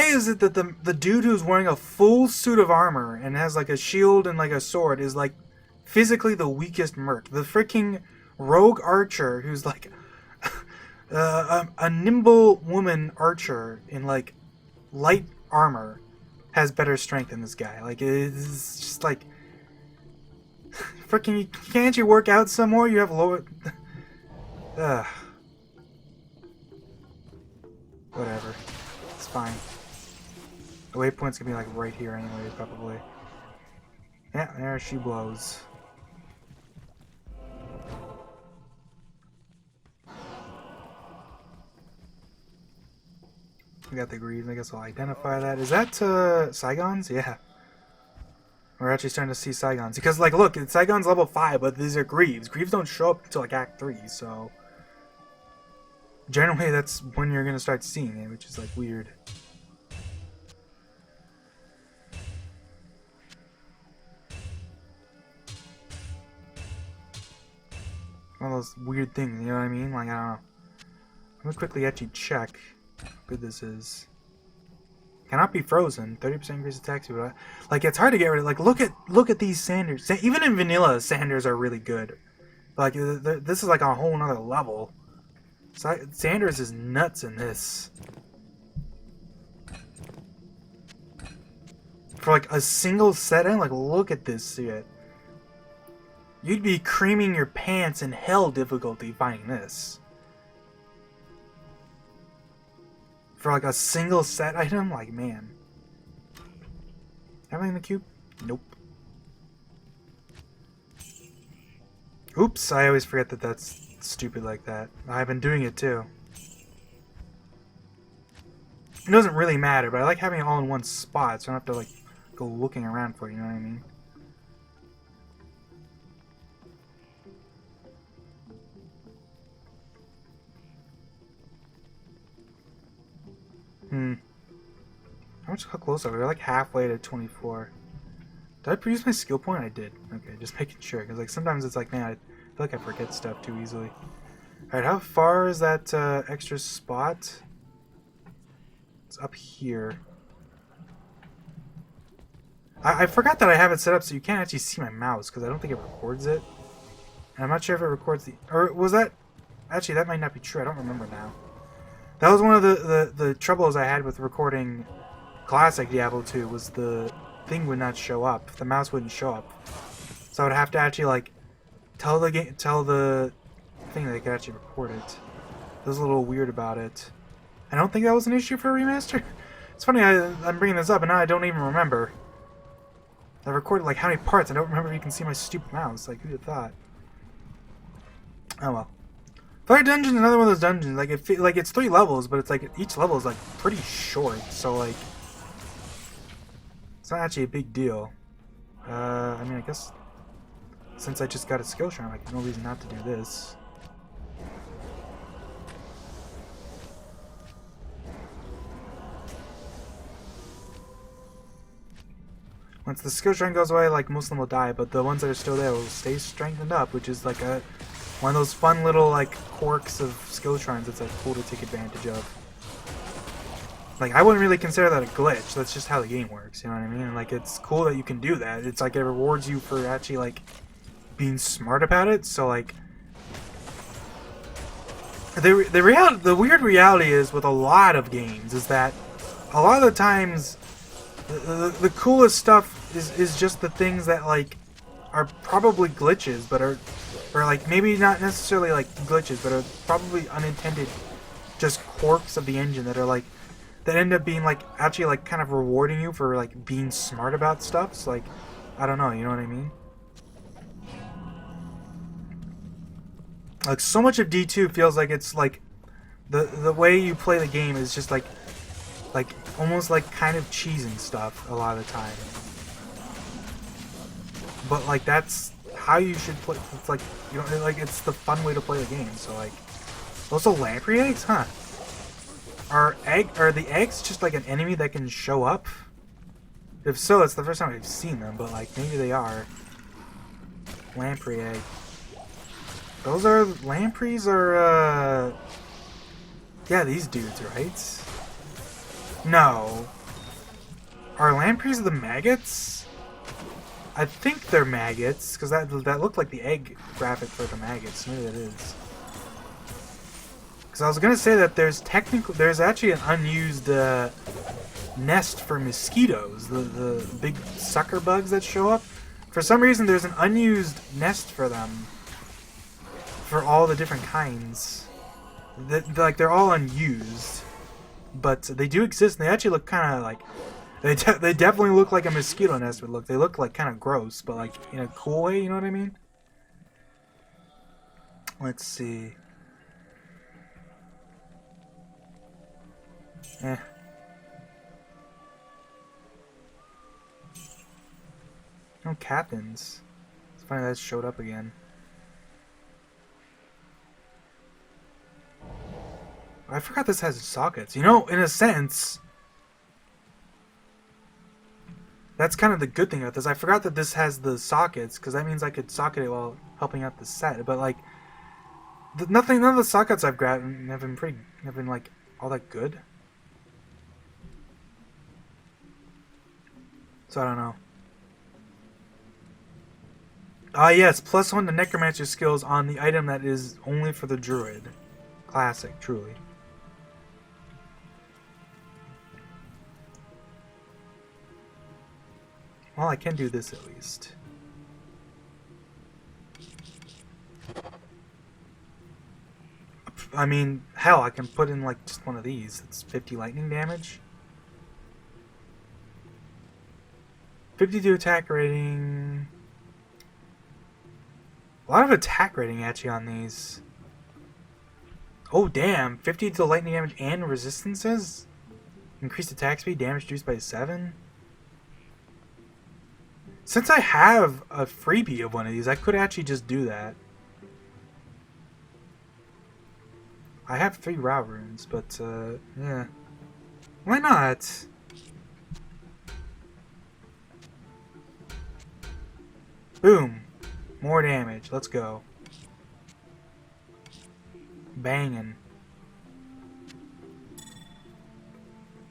is it that the dude who's wearing a full suit of armor and has like a shield and like a sword is like physically the weakest Merc? The freaking rogue archer who's like a nimble woman archer in like light armor has better strength than this guy. Like it's just like freaking. Can't you work out some more? You have lower. Whatever. It's fine. The waypoint's gonna be like right here anyway, probably. Yeah, there she blows. We got the Greaves. I guess I'll identify that. Is that Saigons? Yeah. We're actually starting to see Saigons. Because, like, look, Saigon's level 5, but these are Greaves. Greaves don't show up until, like, Act 3, so... Generally, that's when you're going to start seeing it, which is, like, weird. One of those weird things, you know what I mean? Like, I don't know. I'm going to quickly actually check how good this is. Cannot be frozen. 30% increase attack speed. Like, it's hard to get rid of. Like, look at these Sanders. Even in vanilla, Sanders are really good. Like, this is like a whole nother level. Sanders is nuts in this. For like a single setting, like look at this shit. You'd be creaming your pants in hell difficulty finding this. For like a single set item, like man. Everything in the cube? Nope. Oops, I always forget that that's stupid like that. I've been doing it too. It doesn't really matter, but I like having it all in one spot, so I don't have to like go looking around for it, you know what I mean? How close are we? We're like halfway to 24. Did I produce my skill point? I did. Okay, just making sure, because like sometimes it's like, man, I feel like I forget stuff too easily. Alright, how far is that extra spot? It's up here. I forgot that I have it set up so you can't actually see my mouse, because I don't think it records it. And I'm not sure if it records the... Or was that... Actually, that might not be true. I don't remember now. That was one of the troubles I had with recording classic Diablo 2 was the thing would not show up. The mouse wouldn't show up. So I would have to actually like tell the thing that I could actually record it. It was a little weird about it. I don't think that was an issue for a remaster. It's funny I'm bringing this up and now I don't even remember. I recorded like how many parts. I don't remember if you can see my stupid mouse. Like who'd have thought? Oh well. Fire Dungeon is another one of those dungeons. Like it's 3 levels, but it's like each level is like pretty short. So like it's not actually a big deal. I mean I guess since I just got a skill shrine, like no reason not to do this. Once the skill shrine goes away, like most of them will die, but the ones that are still there will stay strengthened up, which is like one of those fun little like quirks of skill shrines that's like cool to take advantage of. Like I wouldn't really consider that a glitch. That's just how the game works. You know what I mean? And, like it's cool that you can do that. It's like it rewards you for actually like being smart about it. So like the weird reality is with a lot of games is that a lot of the times the coolest stuff is just the things that like are probably glitches, but are like maybe not necessarily like glitches, but are probably unintended just quirks of the engine that are like that end up being like actually like kind of rewarding you for like being smart about stuff. So like I don't know, you know what I mean? Like so much of D2 feels like it's like the way you play the game is just like almost like kind of cheesing stuff a lot of the time. But like that's how you should play. It's like you know, like it's the fun way to play the game. So like also lamprey eggs, huh? Are the eggs just like an enemy that can show up? If so, it's the first time I've seen them. But like maybe they are. Lamprey egg. Those are lampreys or yeah, these dudes, right? No. Are lampreys the maggots? I think they're maggots, because that looked like the egg graphic for the maggots. Maybe it is. Because I was going to say that there's actually an unused nest for mosquitoes. The big sucker bugs that show up. For some reason, there's an unused nest for them. For all the different kinds. They're all unused. But they do exist, and they actually look kind of like... They definitely look like a mosquito nest would look. They look like kind of gross, but like in a cool way, you know what I mean? Let's see. No captains. It's funny that showed up again. I forgot this has sockets. You know, in a sense... That's kind of the good thing about this. I forgot that this has the sockets, because that means I could socket it while helping out the set. But like, none of the sockets I've grabbed have been like all that good. So I don't know. Ah yes, +1 to necromancer skills on the item that is only for the druid. Classic, truly. Well, I can do this at least. I mean, hell, I can put in like just one of these. It's 50 lightning damage. 52 attack rating. A lot of attack rating actually on these. Oh damn, 50 to lightning damage and resistances? Increased attack speed, damage reduced by 7? Since I have a freebie of one of these, I could actually just do that. I have 3 Ra runes, but, yeah. Why not? Boom. More damage. Let's go. Banging.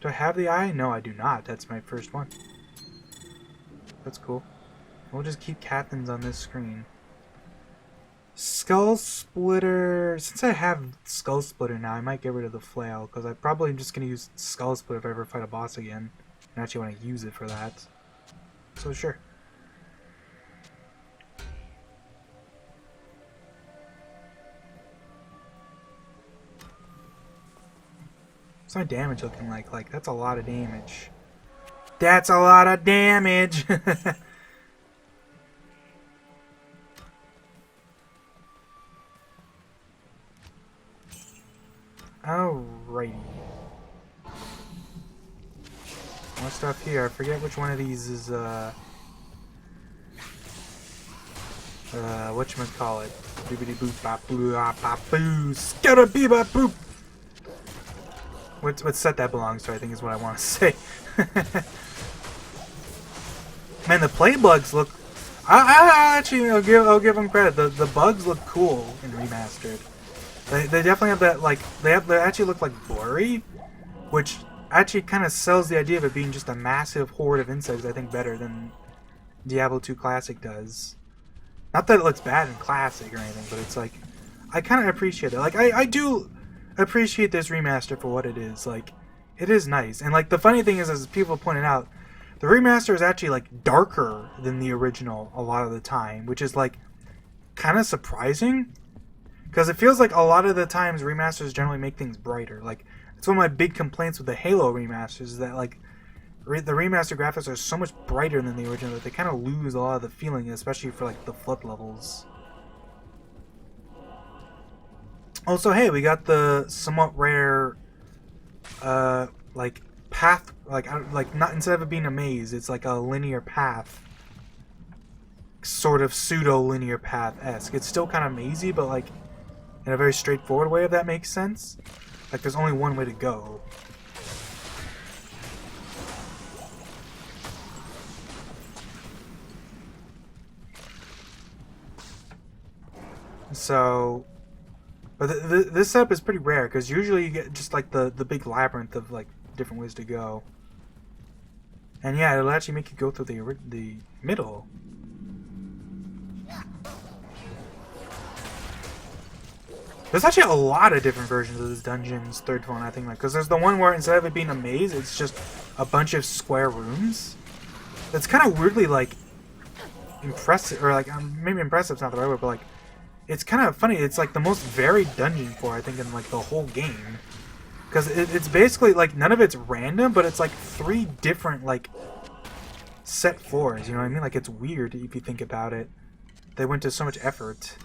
Do I have the eye? No, I do not. That's my first one. That's cool. We'll just keep captains on this screen. Skull Splitter. Since I have Skull Splitter now, I might get rid of the flail because I probably am just gonna use Skull Splitter if I ever fight a boss again, and actually want to use it for that. So sure. What's my damage looking like? Like, that's a lot of damage. That's a lot of damage! Alrighty. More stuff here. I forget which one of these is, whatchamacallit. Boopity boop bop boo bop boo. Skada bee bop boop! What set that belongs to, I think is what I want to say. Man, the play bugs look... actually, I'll give them credit. The bugs look cool in Remastered. They definitely have that, like... They actually look, like, blurry. Which actually kind of sells the idea of it being just a massive horde of insects, I think, better than Diablo 2 Classic does. Not that it looks bad in Classic or anything, but it's like... I kind of appreciate it. Like, I do... appreciate this remaster for what it is. Like, it is nice. And like the funny thing is, as people pointed out, the remaster is actually like darker than the original a lot of the time, which is like kind of surprising because it feels like a lot of the times remasters generally make things brighter. Like, it's one of my big complaints with the Halo remasters is that like the remaster graphics are so much brighter than the original that they kind of lose a lot of the feeling, especially for like the flood levels. Also, hey, we got the somewhat rare, like, path, like, not, instead of it being a maze, it's like a linear path. Sort of pseudo-linear path-esque. It's still kind of mazy, but, like, in a very straightforward way, if that makes sense. Like, there's only one way to go. So... But this setup is pretty rare, because usually you get just like the big labyrinth of like different ways to go. And yeah, it'll actually make you go through the middle. There's actually a lot of different versions of this dungeon's third one, I think, like, because there's the one where instead of it being a maze, it's just a bunch of square rooms. It's kind of weirdly like impressive, or like maybe impressive's not the right word, but like. It's kind of funny. It's like the most varied dungeon floor, I think, in like the whole game. Because it's basically like none of it's random, but it's like 3 different like set floors. You know what I mean? Like, it's weird if you think about it. They went to so much effort.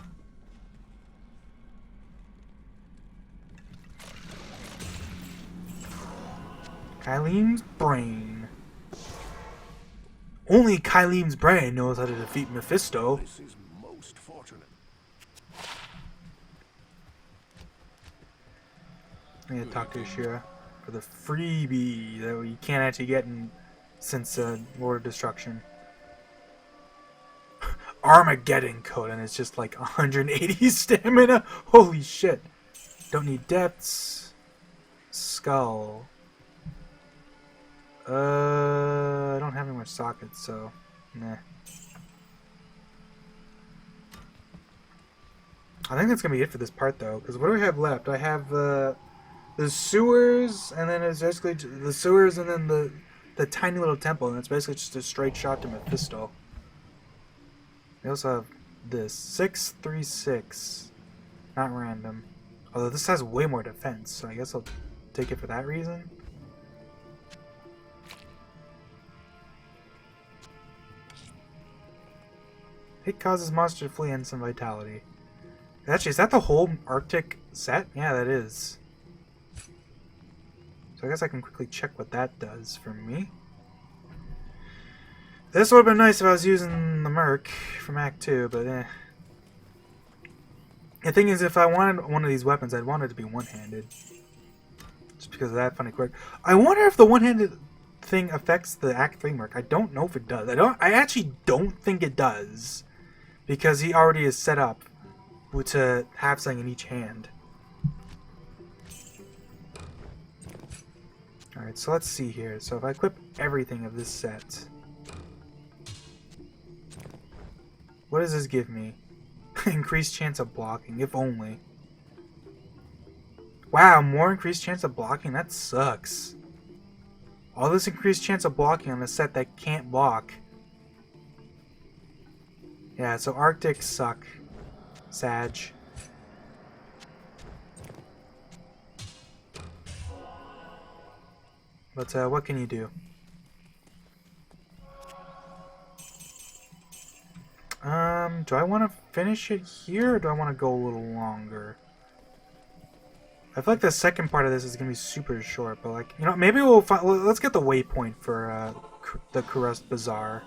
Kyleem's brain. Only Kyleem's brain knows how to defeat Mephisto. This is most fortunate. I need to talk to Ashira for the freebie that you can't actually get since Lord of Destruction. Armageddon code, and it's just like 180 stamina. Holy shit! Don't need depths. Skull. I don't have any more sockets, so nah. I think that's gonna be it for this part, though. Because what do I have left? I have the sewers, and then it's basically the sewers, and then the tiny little temple, and it's basically just a straight shot to Mephisto. We also have this 636, not random. Although this has way more defense, so I guess I'll take it for that reason. It causes monster to flee and some vitality. Actually, is that the whole Arctic set? Yeah, that is. So I guess I can quickly check what that does for me. This would have been nice if I was using the Merc from Act 2, but eh. The thing is, if I wanted one of these weapons, I'd want it to be one-handed. Just because of that funny quirk. I wonder if the one-handed thing affects the Act 3 Merc. I don't know if it does. I actually don't think it does. Because he already is set up to have something in each hand. Alright, so let's see here. So if I equip everything of this set, what does this give me? Increased chance of blocking, if only. Wow, more increased chance of blocking? That sucks. All this increased chance of blocking on a set that can't block. Yeah, so Arctics suck. Sag. But what can you do? Do I want to finish it here, or do I want to go a little longer? I feel like the second part of this is going to be super short, but like, you know, maybe we'll find... Let's get the waypoint for the Kurast Bazaar.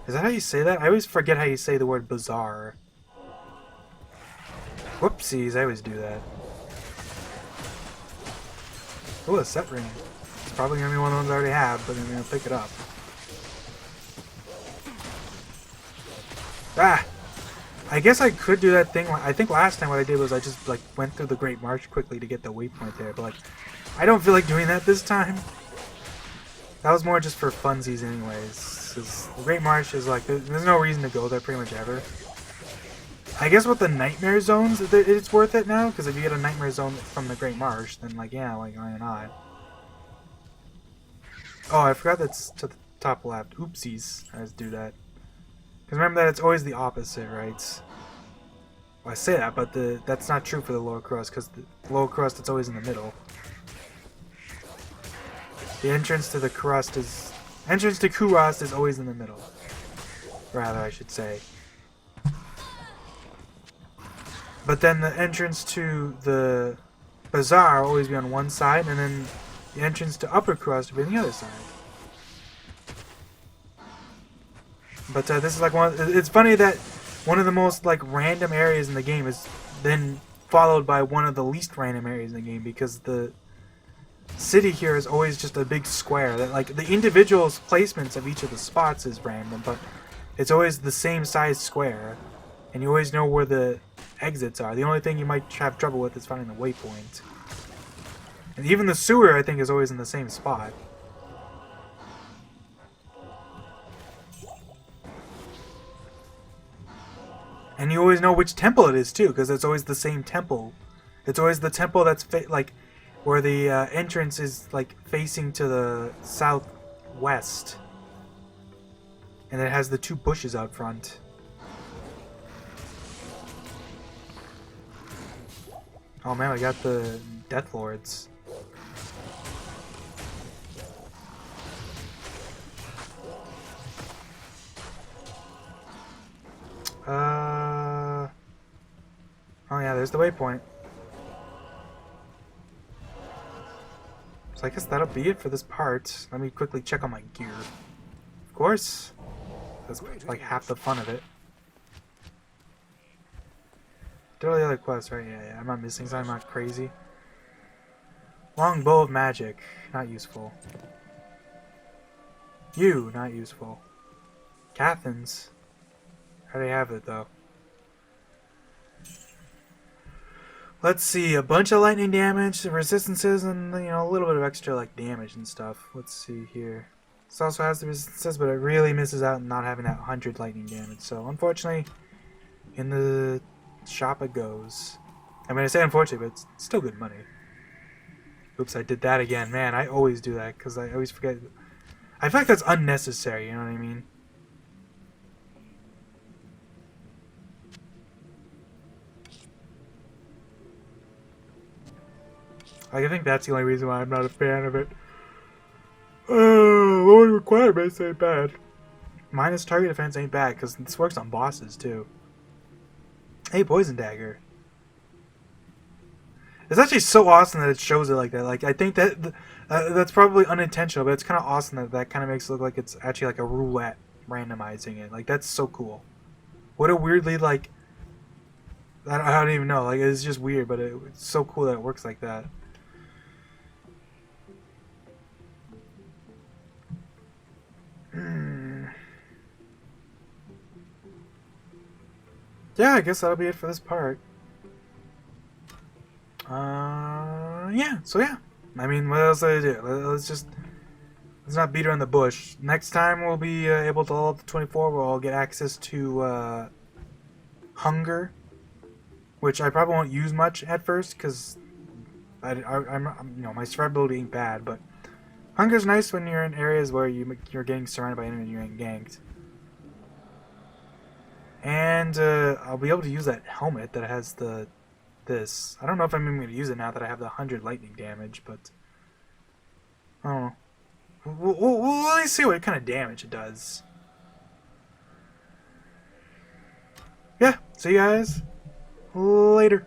Is that how you say that? I always forget how you say the word Bazaar. Whoopsies, I always do that. Oh, a set ring. It's probably going to be one of the ones I already have, but I'm going to pick it up. Ah! I guess I could do that thing. I think last time what I did was I just like went through the Great March quickly to get the waypoint there, but like I don't feel like doing that this time. That was more just for funsies anyways. Cause the Great March is like there's no reason to go there pretty much ever. I guess with the Nightmare Zones it's worth it now, because if you get a Nightmare Zone from the Great March, then like yeah, like why not? Oh, I forgot that's to the top left. Oopsies, I just do that. Because remember that it's always the opposite, right? Well, I say that, but that's not true for the lower crust, because the lower crust, it's always in the middle. The entrance to the crust is... Entrance to Kurast is always in the middle. Rather, I should say. But then the entrance to the Bazaar will always be on one side, and then the entrance to Upper Crust will be on the other side. But this is like it's funny that one of the most like random areas in the game is then followed by one of the least random areas in the game, because the city here is always just a big square that like the individual placements of each of the spots is random, but it's always the same size square, and you always know where the exits are. The only thing you might have trouble with is finding the waypoint. And even the sewer, I think, is always in the same spot. And you always know which temple it is, too, because it's always the same temple. It's always the temple that's, like, where the entrance is, like, facing to the southwest. And it has the two bushes out front. Oh, man, we got the Death Lords. Oh yeah, there's the waypoint. So I guess that'll be it for this part. Let me quickly check on my gear. Of course. That's like half the fun of it. Did all the other quests, right? Yeah, I'm not missing something, I'm not crazy. Long bow of magic. Not useful. You, not useful. Cathans. How do you have it, though? Let's see, a bunch of lightning damage, resistances, and, you know, a little bit of extra, like, damage and stuff. Let's see here. This also has the resistances, but it really misses out on not having that 100 lightning damage. So, unfortunately, in the shop it goes. I mean, I say unfortunately, but it's still good money. Oops, I did that again. Man, I always do that, because I always forget. I feel like that's unnecessary, you know what I mean? I think that's the only reason why I'm not a fan of it. Lower requirements ain't bad. Minus target defense ain't bad, because this works on bosses, too. Hey, Poison Dagger. It's actually so awesome that it shows it like that. Like, I think that that's probably unintentional, but it's kind of awesome that that kind of makes it look like it's actually like a roulette randomizing it. Like, that's so cool. What a weirdly, like... I don't even know. Like, it's just weird, but it's so cool that it works like that. Yeah, I guess that'll be it for this part. Yeah, so yeah. I mean, what else did I do? Let's let's not beat around the bush. Next time we'll be able to level up to 24. We'll get access to hunger, which I probably won't use much at first because I'm you know, my survivability ain't bad, but hunger's nice when you're in areas where you're getting surrounded by enemies and you're getting ganked. And I'll be able to use that helmet that has this. I don't know if I'm even going to use it now that I have the 100 lightning damage, but I don't know. We'll see what kind of damage it does. Yeah, see you guys later.